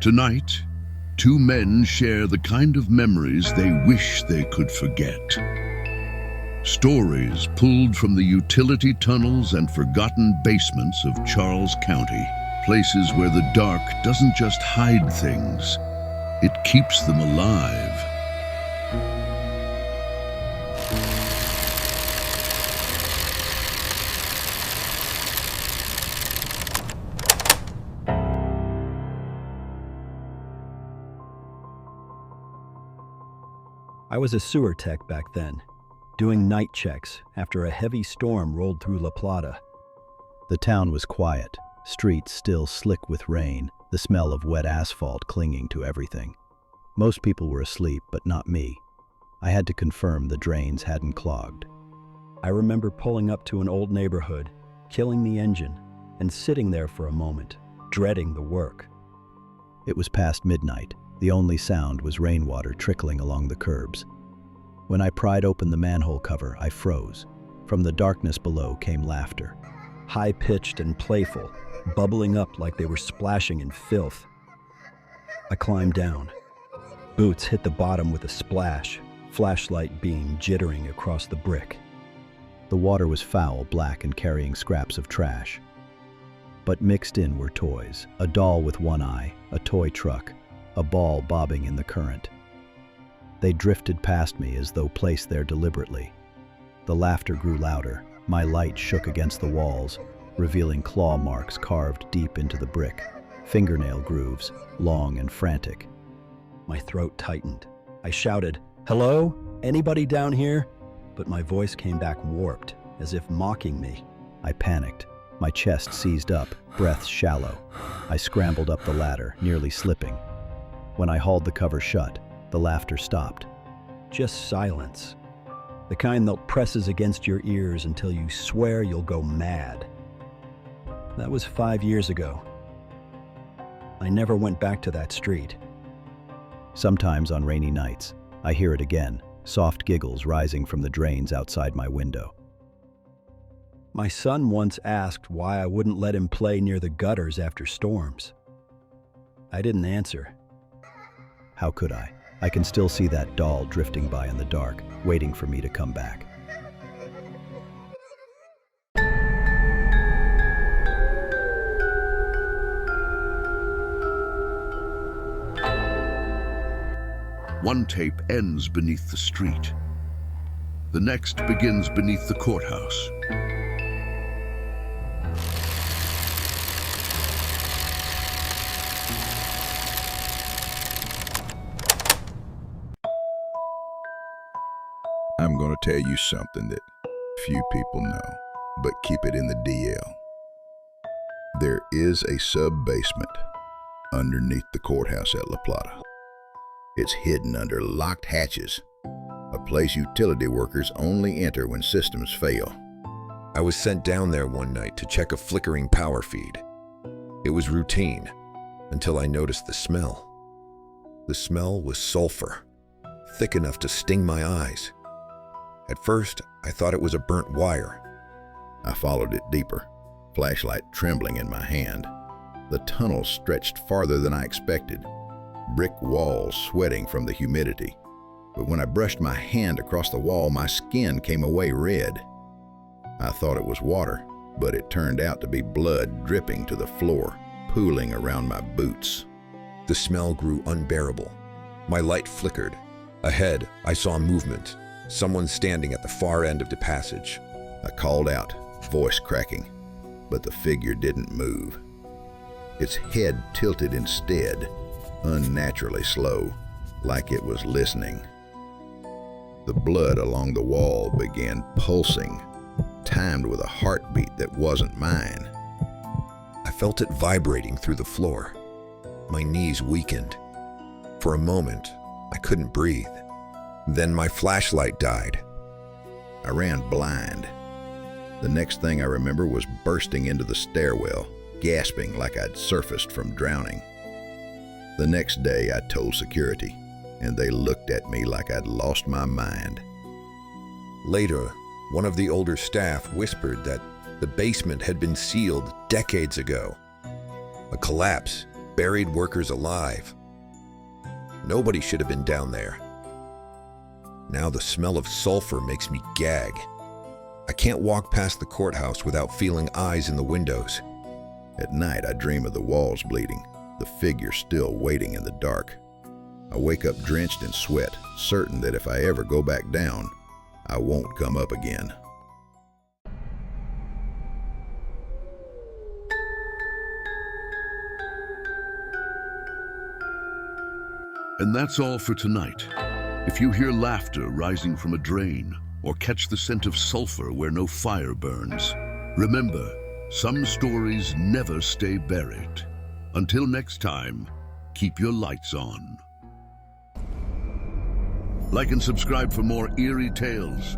Tonight, two men share the kind of memories they wish they could forget. Stories pulled from the utility tunnels and forgotten basements of Charles County. Places where the dark doesn't just hide things, it keeps them alive. I was a sewer tech back then, doing night checks after a heavy storm rolled through La Plata. The town was quiet, streets still slick with rain, the smell of wet asphalt clinging to everything. Most people were asleep, but not me. I had to confirm the drains hadn't clogged. I remember pulling up to an old neighborhood, killing the engine, and sitting there for a moment, dreading the work. It was past midnight. The only sound was rainwater trickling along the curbs. When I pried open the manhole cover, I froze. From the darkness below came laughter, high-pitched and playful, bubbling up like they were splashing in filth. I climbed down. Boots hit the bottom with a splash, flashlight beam jittering across the brick. The water was foul, black, and carrying scraps of trash. But mixed in were toys, a doll with one eye, a toy truck, a ball bobbing in the current. They drifted past me as though placed there deliberately. The laughter grew louder. My light shook against the walls, revealing claw marks carved deep into the brick, fingernail grooves, long and frantic. My throat tightened. I shouted, "Hello? Anybody down here?" But my voice came back warped, as if mocking me. I panicked. My chest seized up, breath shallow. I scrambled up the ladder, nearly slipping. When I hauled the cover shut, the laughter stopped. Just silence. The kind that presses against your ears until you swear you'll go mad. That was 5 years ago. I never went back to that street. Sometimes on rainy nights, I hear it again, soft giggles rising from the drains outside my window. My son once asked why I wouldn't let him play near the gutters after storms. I didn't answer. How could I? I can still see that doll drifting by in the dark, waiting for me to come back. One tape ends beneath the street. The next begins beneath the courthouse. I'm going to tell you something that few people know, but keep it in the DL. There is a sub-basement underneath the courthouse at La Plata. It's hidden under locked hatches, a place utility workers only enter when systems fail. I was sent down there one night to check a flickering power feed. It was routine, until I noticed the smell. The smell was sulfur, thick enough to sting my eyes. At first, I thought it was a burnt wire. I followed it deeper, flashlight trembling in my hand. The tunnel stretched farther than I expected, brick walls sweating from the humidity. But when I brushed my hand across the wall, my skin came away red. I thought it was water, but it turned out to be blood dripping to the floor, pooling around my boots. The smell grew unbearable. My light flickered. Ahead, I saw movement. Someone standing at the far end of the passage. I called out, voice cracking, but the figure didn't move. Its head tilted instead, unnaturally slow, like it was listening. The blood along the wall began pulsing, timed with a heartbeat that wasn't mine. I felt it vibrating through the floor. My knees weakened. For a moment, I couldn't breathe. Then my flashlight died. I ran blind. The next thing I remember was bursting into the stairwell, gasping like I'd surfaced from drowning. The next day I told security, and they looked at me like I'd lost my mind. Later, one of the older staff whispered that the basement had been sealed decades ago. A collapse buried workers alive. Nobody should have been down there. Now the smell of sulfur makes me gag. I can't walk past the courthouse without feeling eyes in the windows. At night, I dream of the walls bleeding, the figure still waiting in the dark. I wake up drenched in sweat, certain that if I ever go back down, I won't come up again. And that's all for tonight. If you hear laughter rising from a drain or catch the scent of sulfur where no fire burns, remember, some stories never stay buried. Until next time, keep your lights on. Like and subscribe for more eerie tales